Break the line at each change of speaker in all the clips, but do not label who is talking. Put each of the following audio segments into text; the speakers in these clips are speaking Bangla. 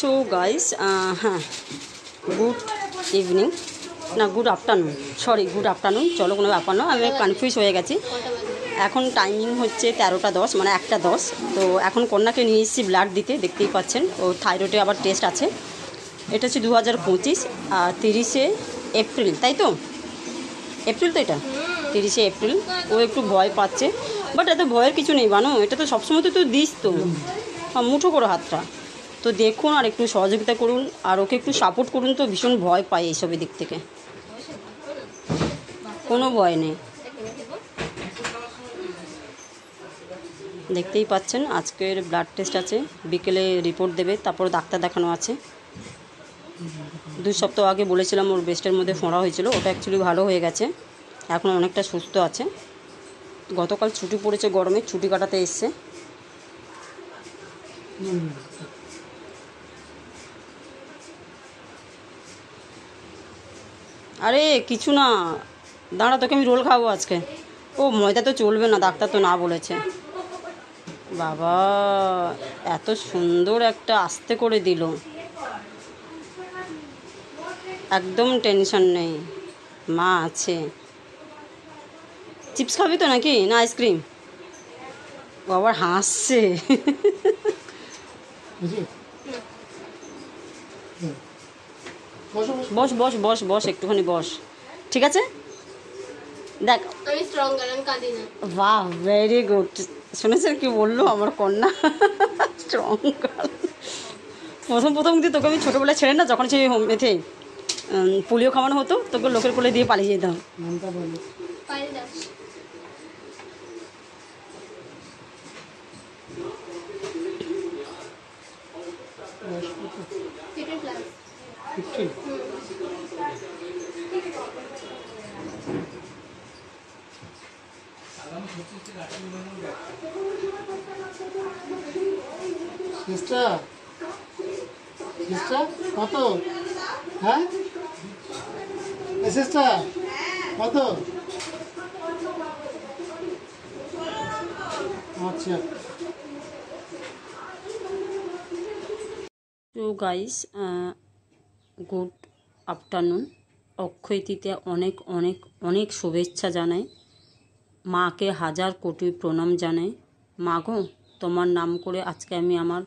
সো গাইস, হ্যাঁ, গুড ইভিনিং না good afternoon, sorry good afternoon, চলো কোনো ব্যাপার না, আমি কনফিউজ হয়ে গেছি। এখন টাইমিং হচ্ছে 13টা 10, মানে 1টা 10। তো এখন কন্যাকে নিয়ে এসেছি ব্লাড দিতে, দেখতেই পাচ্ছেন ও থাইরয়েডে আবার টেস্ট আছে। এটা হচ্ছে 2025 আর 30শে এপ্রিল, তাই তো? এপ্রিল তো, এটা 30শে এপ্রিল। ও একটু ভয় পাচ্ছে, বাট এত ভয়ের কিছু নেই বানো, এটা তো সবসময় তো তুই দিস তো, মুঠো করো হাতটা। তো দেখুন আর একটু সহযোগিতা করুন, আর ওকে একটু সাপোর্ট করুন। তো ভীষণ ভয় পায় এইসবের দিক থেকে, কোনো ভয় নেই। দেখতেই পাচ্ছেন আজকের ব্লাড টেস্ট আছে, বিকেলে রিপোর্ট দেবে, তারপর ডাক্তার দেখানো আছে। 2 সপ্তাহ আগে বলেছিলাম ওর ব্রেস্টের মধ্যে ফোঁড়া হয়েছিল, ওটা অ্যাকচুয়ালি ভালো হয়ে গেছে, এখন অনেকটা সুস্থ আছে। গতকাল ছুটি পড়েছে, গরমে ছুটি কাটাতে এসছে। আরে কিছু না, দাঁড়া, তোকে আমি রোল খাবো আজকে। ও ময়দা তো চলবে না, ডাক্তার তো না বলেছে। বাবা এত সুন্দর একটা আস্তে করে দিল, একদম টেনশন নেই, মা আছে। চিপস খাবি তো নাকি, না আইসক্রিম? ও আবার হাসছে। বস বস বস বস, একটুখানি বস, ঠিক আছে? দেখ,
আমি স্ট্রং গার্ল, আমি কাঁদি না।
বাহ, ভেরি গুড। শুনেছেন কি বললো আমার কন্যা? Strong girl. প্রথম দিয়ে তোকে আমি ছোটোবেলায় ছেড়ে না, যখন সেই হোম এতে পোলিও খাওয়ানো হতো, তোকে লোকের কোলে দিয়ে পালিয়ে যেতাম।
সিস্টার কত? হ্যাঁ সিস্টার কত? আচ্ছা।
তো guys, good afternoon. Akshaya Tritiya অনেক অনেক অনেক শুভেচ্ছা জানাই, মাকে হাজার কোটি প্রণাম জানাই। মা গো, তোমার নাম করে আজকে আমি আমার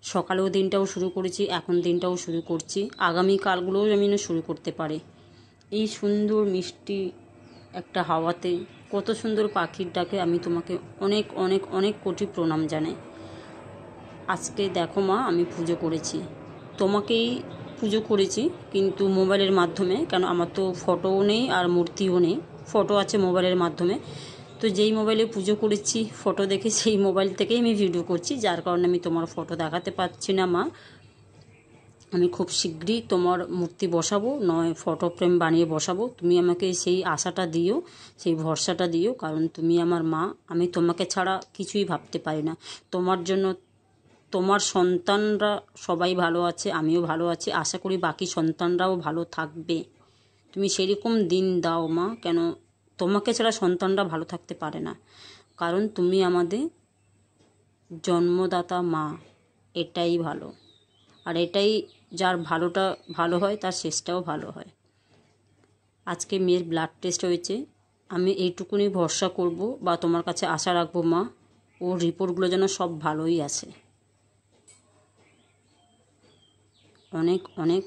সকালেও দিনটাও শুরু করেছি, এখন দিনটাও শুরু করছি, আগামীকালগুলোও আমি শুরু করতে পারি। এই সুন্দর মিষ্টি একটা হাওয়াতে, কত সুন্দর পাখির ডাকে আমি তোমাকে অনেক অনেক অনেক কোটি প্রণাম জানাই। আজকে দেখো মা, আমি পুজো করেছি, তোমাকেই পুজো করেছি, কিন্তু মোবাইলের মাধ্যমে, কেন আমার তো ফটোও নেই আর মূর্তিও নেই। ফটো আছে মোবাইলের মাধ্যমে, তো যেই মোবাইলে পুজো করেছি ফটো দেখে সেই মোবাইল থেকেই আমি ভিডিও করছি, যার কারণে আমি তোমার ফটো দেখাতে পারছি না মা। আমি খুব শীঘ্রই তোমার মূর্তি বসাবো, নয় ফটো ফ্রেম বানিয়ে বসাবো। তুমি আমাকে সেই আশাটা দিও, সেই ভরসাটা দিও, কারণ তুমি আমার মা। আমি তোমাকে ছাড়া কিছুই ভাবতে পারি না। তোমার জন্য তোমার সন্তানরা সবাই ভালো আছে, আমিও ভালো আছি, আশা করি বাকি সন্তানরাও ভালো থাকবে। তুমি সেরকম দিন দাও মা, কেন তোমাকে ছাড়া সন্তানরা ভালো থাকতে পারে না, কারণ তুমি আমাদের জন্মদাতা মা। এটাই ভালো, আর এটাই যার ভালোটা ভালো হয় তার শেষটাও ভালো হয়। আজকে মেয়ের ব্লাড টেস্ট হয়েছে, আমি এইটুকুনি ভরসা করব বা তোমার কাছে আশা রাখবো মা, ওর রিপোর্টগুলো যেন সব ভালোই আসে। অনেক অনেক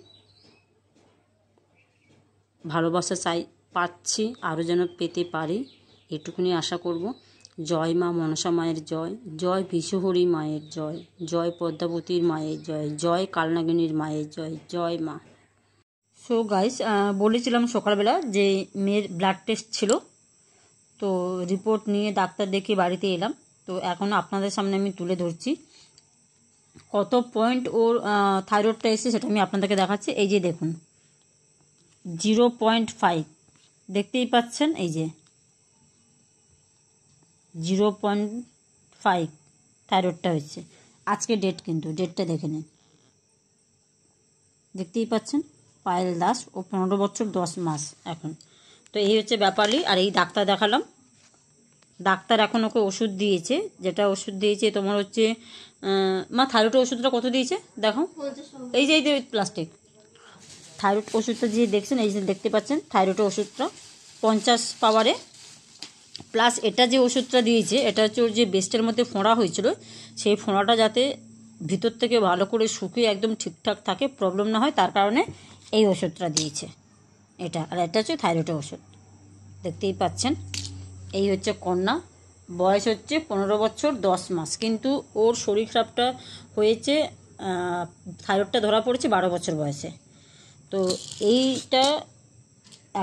ভালোবাসা পাচ্ছি, আরও যেন পেতে পারি, এটুকুনি আশা করব। জয় মা মনসা মায়ের জয়, জয় বিশ্বহরি মায়ের জয়, জয় পদ্মাবতীর মায়ের জয়, জয় কালনাগিনীর মায়ের জয়, জয় মা। সো গাইস, বলেছিলাম সকালবেলা যে মেয়ের ব্লাড টেস্ট ছিল, তো রিপোর্ট নিয়ে ডাক্তার দেখিয়ে বাড়িতে এলাম। তো এখন আপনাদের সামনে আমি তুলে ধরছি কত পয়েন্ট ওর থাইরয়েডটা এসেছে, সেটা আমি আপনাদেরকে দেখাচ্ছি। এই যে দেখুন, 0.5 দেখতেই পাচ্ছেন, এই যে 0.5 থাইরয়েডটা হচ্ছে। আজকে ডেট, কিন্তু ডেটটা দেখে নিন, দেখতেই পাচ্ছেন, পায়েল দাস, ও 15 বছর 10 মাস এখন। তো এই হচ্ছে ব্যাপারই, আর এই ডাক্তার দেখালাম, ডাক্তার এখন ওকে ওষুধ দিয়েছে, যেটা ওষুধ দিয়েছে তোমার হচ্ছে মা থাইরয়েডের ওষুধটা কত দিয়েছে দেখো, এই যে প্লাস্টিক থাইরয়েড ওষুধটা যে দেখছেন, এই যে দেখতে পাচ্ছেন থাইরয়েডের ওষুধটা 50 পাওয়ারে, প্লাস এটা যে ওষুধটা দিয়েছে এটা হচ্ছে ওর যে বেস্টের মধ্যে ফোঁড়া হয়েছিল, সেই ফোঁড়াটা যাতে ভিতর থেকে ভালো করে শুকিয়ে একদম ঠিকঠাক থাকে, প্রবলেম না হয়, তার কারণে এই ওষুধটা দিয়েছে এটা। আর এটা হচ্ছে থাইরয়েডের ওষুধ, দেখতেই পাচ্ছেন। এই হচ্ছে কন্যা, বয়স হচ্ছে 15 বছর 10 মাস, কিন্তু ওর শরীর খারাপটা হয়েছে, থাইরয়েডটা ধরা পড়েছে 12 বছর বয়সে। তো এইটা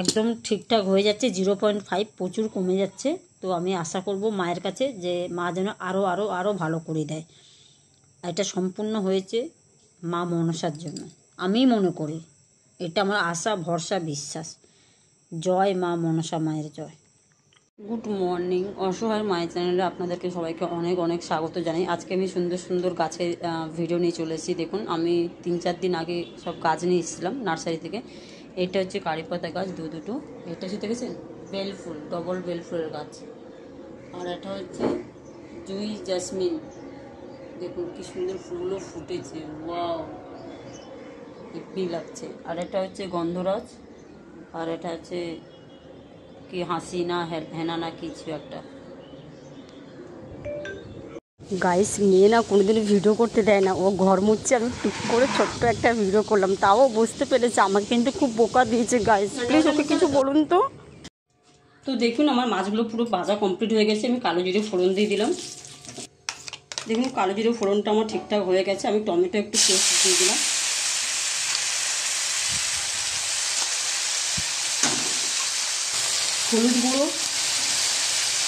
একদম ঠিকঠাক হয়ে যাচ্ছে, 0.5 প্রচুর কমে যাচ্ছে। তো আমি আশা করব মায়ের কাছে যে মা যেন আরও আরও আরও ভালো করে দেয়। এটা সম্পূর্ণ হয়েছে মা মনসার জন্য, আমি মনে করি এটা আমার আশা, ভরসা, বিশ্বাস। জয় মা মনসা মায়ের জয়। গুড মর্নিং, অসহায় মায়ের চ্যানেলে আপনাদেরকে সবাইকে অনেক অনেক স্বাগত জানাই। আজকে আমি সুন্দর সুন্দর গাছের ভিডিও নিয়ে চলে এসেছি। দেখুন, আমি 3-4 দিন আগে সব গাছ নিয়ে এসেছিলাম নার্সারি থেকে। এটা হচ্ছে কারিপাতা গাছ দুটো, এটা হচ্ছে দেখেছেন বেল ফুল, ডবল বেল ফুলের গাছ। আর এটা হচ্ছে জুই জাসমিন, দেখুন কি সুন্দর ফুলগুলো ফুটেছে, ওয়াও হেব্বি লাগছে। আর এটা হচ্ছে গন্ধরাজ, আর এটা হচ্ছে কি হাসিনা হেনা না কিছু একটা। গাইস, মেয়ে না কোনোদিনও ভিডিও করতে দেয় না, ও ঘর মুছছে, আমি টুক করে ছোট্ট একটা ভিডিও করলাম, তাও বুঝতে পেরেছে আমাকে কিন্তু খুব বোকা দিয়েছে। গাইস প্লিজ ওকে কিছু বলুন তো। তো দেখুন আমার মাছগুলো পুরো ভাজা কমপ্লিট হয়ে গেছে, আমি কালো জিরে ফোড়ন দিয়ে দিলাম। দেখুন কালো জিরে ফোড়নটা আমার ঠিকঠাক হয়ে গেছে, আমি টমেটো একটু পেস্ট দিয়ে দিলাম। হলুদ গুঁড়ো,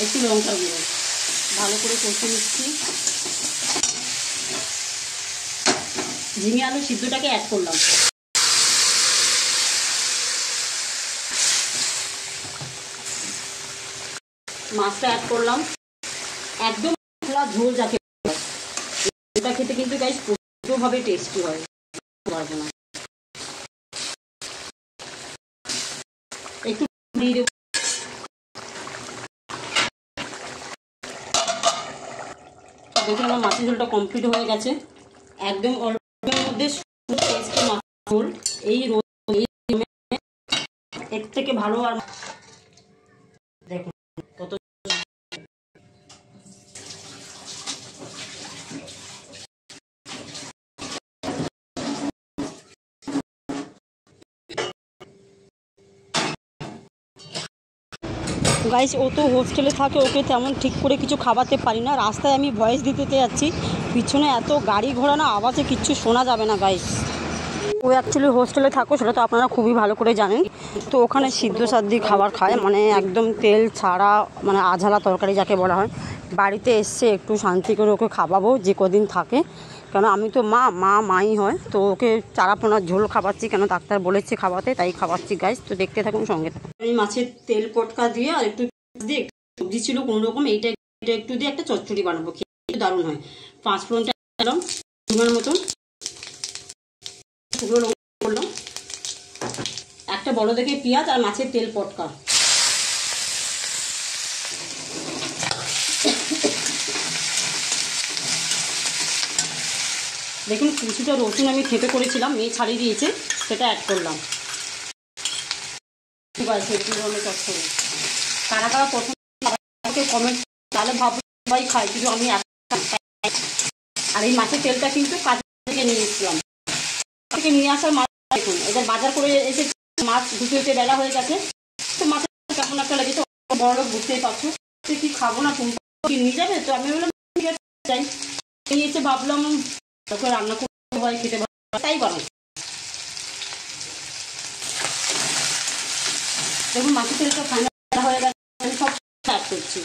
একটু লঙ্কার গুঁড়ো, ভালো করে কষে নিচ্ছি। ঝিঙে আলু সিদ্ধটাকে অ্যাড করলাম। মাছটা অ্যাড করলাম, একদম খোলা ঝোল যাকে, এটা খেতে কিন্তু গাইস প্রচুরভাবে টেস্টি হয়, পারবো না। একটু দিয়ে দেবো, দেখুন আমার মাছের ঝোলটা কমপ্লিট হয়ে গেছে, একদম অল্পের মধ্যে টেস্টি মাছের ঝোল। এই এর থেকে ভালো আর দেখুন কত। গাইস ও তো হোস্টেলে থাকে, ওকে তেমন ঠিক করে কিছু খাওয়াতে পারি না। রাস্তায় আমি ভয়েস দিতে যাচ্ছি, পিছনে এত গাড়ি ঘোড়া না, আওয়াজে কিচ্ছু শোনা যাবে না গাইস। ও অ্যাকচুয়ালি হোস্টেলে থাকো, সেটা তো আপনারা খুবই ভালো করে জানেন। তো ওখানে সিদ্ধ সাদ্দি খাবার খায়, মানে একদম তেল ছাড়া, মানে আঝালা তরকারি যাকে বলা হয়। বাড়িতে এসছে একটু শান্তি করে ওকে খাওয়াবো যে কদিন থাকে, কেন আমি তো মাই হয়। তো ওকে চারাপোনার ঝোল খাওয়াচ্ছি, কেন ডাক্তার বলেছে খাওয়াতে, তাই খাওয়াচ্ছি গাইস। তো দেখতে থাকুন, সঙ্গে থাকুন। আমি মাছের তেল পটকা দিয়ে আর একটু দিয়ে সবজি ছিল কোনো রকম, এইটা একটু দিয়ে একটা চচ্চড়ি বানাবো, খেতে দারুণ হয়। 5 ফোড়নটা দিলাম পরিমাণ মতন, শুকনো লঙ্কা করলাম, একটা বড় দেখে পেঁয়াজ আর মাছের তেল পটকা। দেখুন কিছুটা রসুন আমি খেতে করেছিলাম, মেয়ে ছাড়িয়ে দিয়েছে, সেটা অ্যাড করলাম। কারা কারা প্রথম কমেন্ট তাহলে ভাবো সবাই খায়, কিন্তু আমি আর এই মাছের তেলটা কিন্তু কাজ থেকে নিয়ে এসেছিলাম, থেকে নিয়ে আসার মাছ। দেখুন এদের বাজার করে এসে মাছ দুটোতে বেলা হয়ে গেছে, তো মাছের কেমন একটা লেগেছে, বড় লোক বুঝতেই পারছো, কি খাবো না তুমি নিয়ে যাবে। তো আমি বললাম যাই, এই এসে ভাবলাম তোকে রান্না করতে হয়, খেতে ভালো, তাই বানাই। দেখুন মাছের তেলটা ঠান্ডা হয়ে গেছে, আমি সব অ্যাড করছি।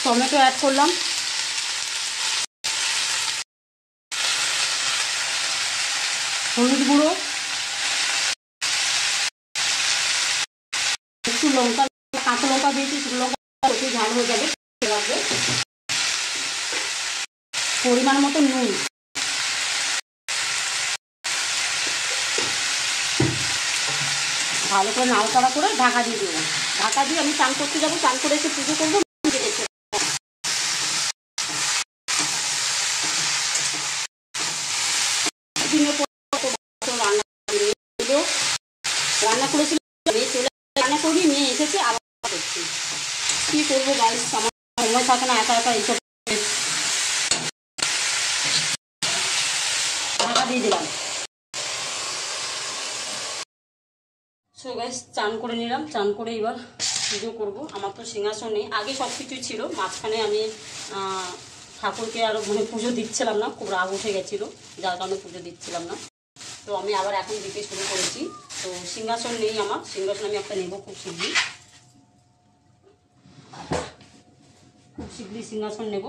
টমেটো অ্যাড করলাম, হলুদ গুঁড়ো, একটু লঙ্কা, কাঁচা লঙ্কা দিয়েছি, শুকনো লঙ্কা প্রচুর ঝাল হয়ে যাবে। পরিমাণ মতো নুন, ভালো করে নাড়াচাড়া করে ঢাকা দিয়ে দেবো। ঢাকা দিয়ে আমি চান করতে যাবো, চান করে এসে পুজো করবো। রান্না করেছিল, মেয়ে চলে রান্না করি, মেয়ে এসেছে আবার করছি। কী করবো গাইস, আমার সময় থাকে না একা একা এইসব। ঢাকা দিয়ে দিলাম। সো গাইস চান করে নিলাম, চান করে এবার পুজো করবো। আমার তো সিংহাসন নেই, আগে সব কিছুই ছিল, মাঝখানে আমি ঠাকুরকে আরও মানে পুজো দিচ্ছিলাম না, খুব রাগ উঠে গেছিলো, যার কারণে পুজো দিচ্ছিলাম না। তো আমি আবার এখন দিতে শুরু করেছি। তো সিংহাসন নেই আমার, সিংহাসন আমি একটা নেবো খুব শীঘ্রই, খুব শীঘ্রই সিংহাসন নেব।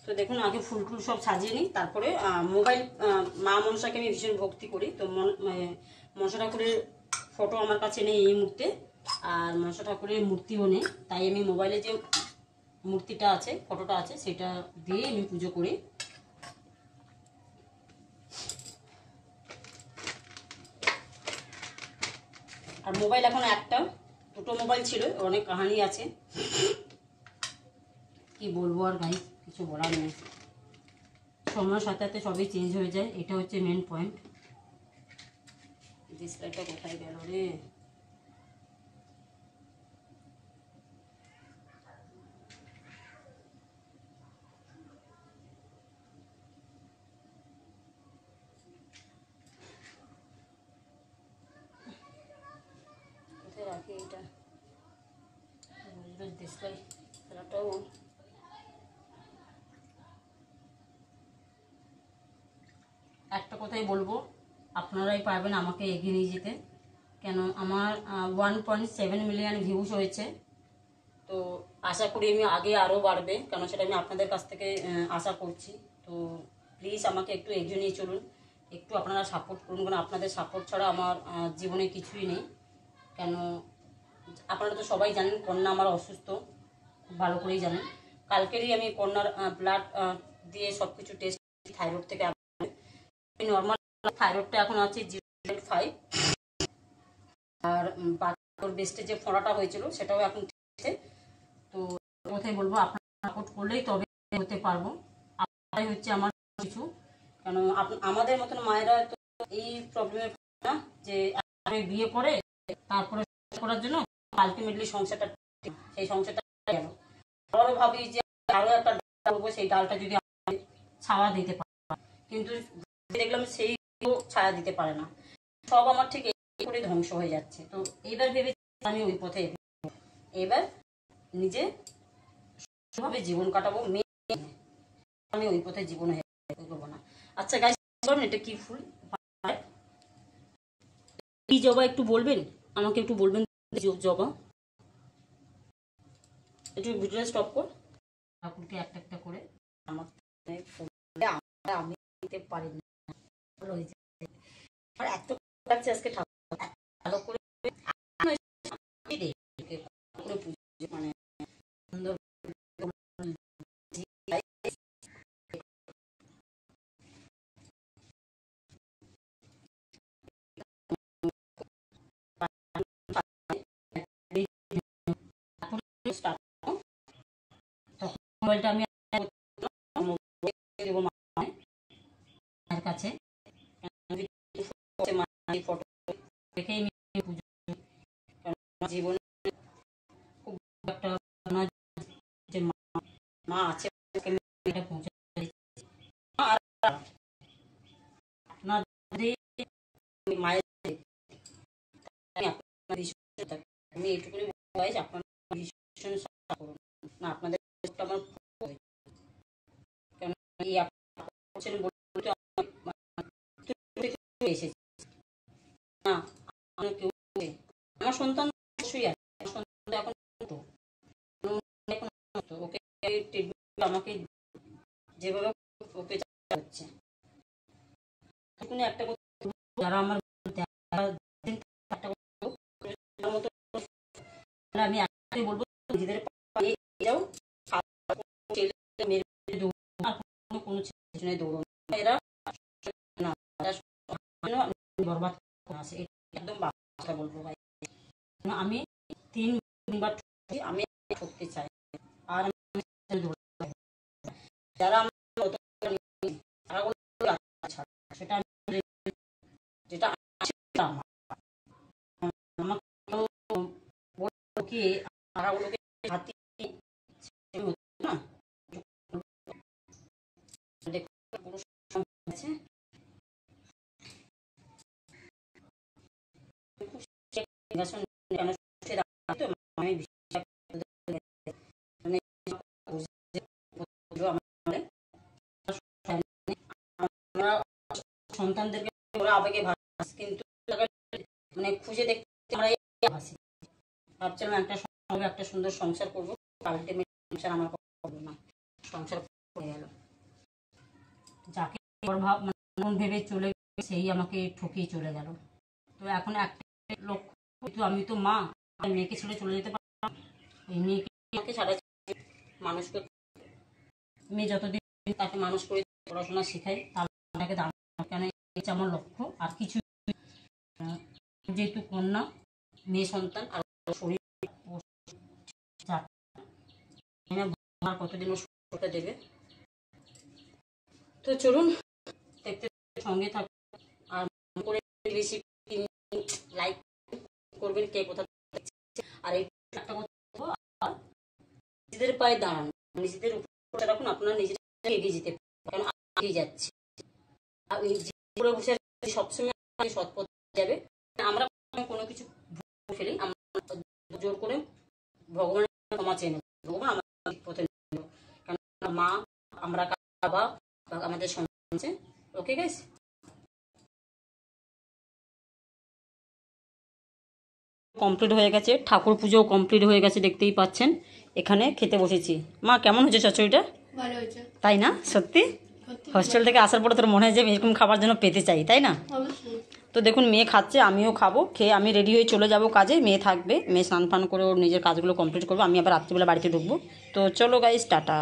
তো দেখুন আগে ফুল টুল সব সাজিয়ে নিই, তারপরে মোবাইল, মা মনসাকে আমি ভীষণ ভক্তি করি। তো মনসা ঠাকুরের ফটো আমার কাছে নেই এই মুহূর্তে, আর মনসা ঠাকুরের মূর্তিও নেই, তাই আমি মোবাইলে যে মূর্তিটা আছে, ফটোটা আছে, সেটা দিয়ে আমি পুজো করি। আর মোবাইল এখন একটা, দুটো মোবাইল ছিল, অনেক কাহিনী আছে, কি বলবো আর ভাই, কিছু বলার নেই। সময়ের সাথে সাথে সবই চেঞ্জ হয়ে যায়, এটা হচ্ছে মেন পয়েন্ট। ডিসপ্লেটা কোথায় গেল রে? কোথায় রাখি এটা? ডিসপ্লে খেলাটাও একটা কথাই বলবো, আপনারাই পারবেন আমাকে এগিয়ে নিয়ে যেতে। কেন আমার 1.7 মিলিয়ন ভিউজ হয়েছে। তো আশা করি আমি আগে আরও বাড়বে, কেন সেটা আমি আপনাদের কাছ থেকে আশা করছি। তো প্লিজ আমাকে একটু এগিয়ে নিয়ে চলুন, একটু আপনারা সাপোর্ট করুন, কারণ আপনাদের সাপোর্ট ছাড়া আমার জীবনে কিছুই নেই। কেন আপনারা তো সবাই জানেন কন্যা আমার অসুস্থ, খুব ভালো করেই জানেন। কালকেরই আমি কন্যার ব্লাড দিয়ে সব কিছু টেস্ট, থাইরয়েড থেকে নর্মাল থাইরয়েডটা এখন আছে 0.5, আর বাকি বেস্টে যে ফোঁড়াটা হয়েছিল সেটাও এখন ঠিক আছে। তো কথাই বলবো, আপনারা সাপোর্ট করলেই তবে হতে পারবো, আপনারাই হচ্ছে আমার কিছু। কেন আমাদের মতন মায়েরা তো এই প্রবলেমে না, যে বিয়ে করে তারপরে করার জন্য আলটিমেটলি সংসারটা, সেই সংসারটা গেল। আবারও ভাবি যে আরো একটা ডাল করবো, সেই ডালটা যদি ছাওয়া দিতে পারে, কিন্তু দেখলাম সেই ছায়া দিতে পারে না, সব আমার ঠিক এই করে ধ্বংস হয়ে যাচ্ছে। তো এইবার ভেবে আমি ওই পথে এবার নিজে ভাবে জীবন কাটাবো, আমি ওই পথে জীবন করবো না। আচ্ছা গাইস, এটা কি ফুল, কি জবা একটু বলবেন আমাকে, একটু বলবেন জবা, একটু ভিডিওটা স্টপ কর। ঠাকুরকে একটা একটা করে আমার আমি দিতে পারি না, ভালো হয়েছে। আর এত লাগছে আজকে ঠাকুর ভালো করে মানে সুন্দর মোবাইলটা আমি দেবো মায়ের কাছে, ফটো দেখেই পুজো জীবনে খুব একটা যে মা আছে এটা পৌঁছে না, মায়ের আমি এইটুকুনি আপনার ভীষণ করুন না, আপনাদের আমার এসেছে না, কেউ আমার সন্তান অবশ্যই আছে, সন্তান এখন ওকে আমাকে যেভাবে ওকে হচ্ছে, একটা যারা আমার আমি বলবো নিজেদের পিছনে দৌড়ো এরা না, বরবাদ আছে, একদম বাচ্চা বলবো ভাই। আমি 3বার ঠকছি, আমি ঠকতে চাই। আর যারা সেটা যেটা আমাকে কি তারাগুলোকে হাতি না সন্তানদেরকে ওরা আবেগে ভালোবাসে, কিন্তু মানে খুঁজে দেখতে আমরা হাসি। ভাবছিলাম একটা সঙ্গে একটা সুন্দর সংসার করবো, আলটিমেট সংসার আমার করবো না, সংসার হয়ে গেল। যাকে ভাব মন ভেবে চলে সেই আমাকে ঠকিয়ে চলে গেল। তো এখন একটা লক্ষ্য, আমি তো মা, মেয়েকে ছেড়ে চলে যেতে পারলাম। এই মেয়েকে সারা মানুষকে, মেয়ে যতদিন তাকে মানুষ করে পড়াশোনা শেখাই, তাকে দাঁড়ানো কেন, এটা আমার লক্ষ্য। আর কিছু যেহেতু কন্যা মেয়ে সন্তান, আর শরীর কতদিন ওষুধটা দেবে। তো চলুন দেখতে সঙ্গে থাকুন, আর করে বেশি লাইক করবেন কে কোথা। আর এই একটা কথা, নিজেদের পায়ে দাঁড়ান, নিজেদের উপরে রাখুন, আপনারা নিজেরা এগিয়ে যেতে কারণ এগিয়ে যাচ্ছে। আর উপরে বসে সবসময় সৎ পথ যাবে। আমরা কোনো কিছু ফেলি, আমরা জোর করে ভগবানের ক্ষমা চেয়ে নেব, ভগবান আমাদের পথে নেব, কারণ মা, আমরা বাবা, আমাদের সন্তান আছে। ওকে গাইস, কমপ্লিট হয়ে গেছে, ঠাকুর পুজোও কমপ্লিট হয়ে গেছে, দেখতেই পাচ্ছেন। এখানে খেতে বসেছি। মা কেমন হয়েছে চচ্চড়িটা?
ভালো হয়েছে।
তাই না? সত্যি হস্টেল থেকে আসার পরে তোর মনে হয় যে এরকম খাবার জন্য পেতে চাই, তাই না? তো দেখুন মেয়ে খাচ্ছে, আমিও খাবো। খেয়ে আমি রেডি হয়ে চলে যাব কাজে, মেয়ে থাকবে, মেয়ে স্নান ফান করে ওর নিজের কাজগুলো কমপ্লিট করবো, আমি আবার রাত্রিবেলা বাড়িতে ঢুকবো। তো চলো গাইস, টাটা।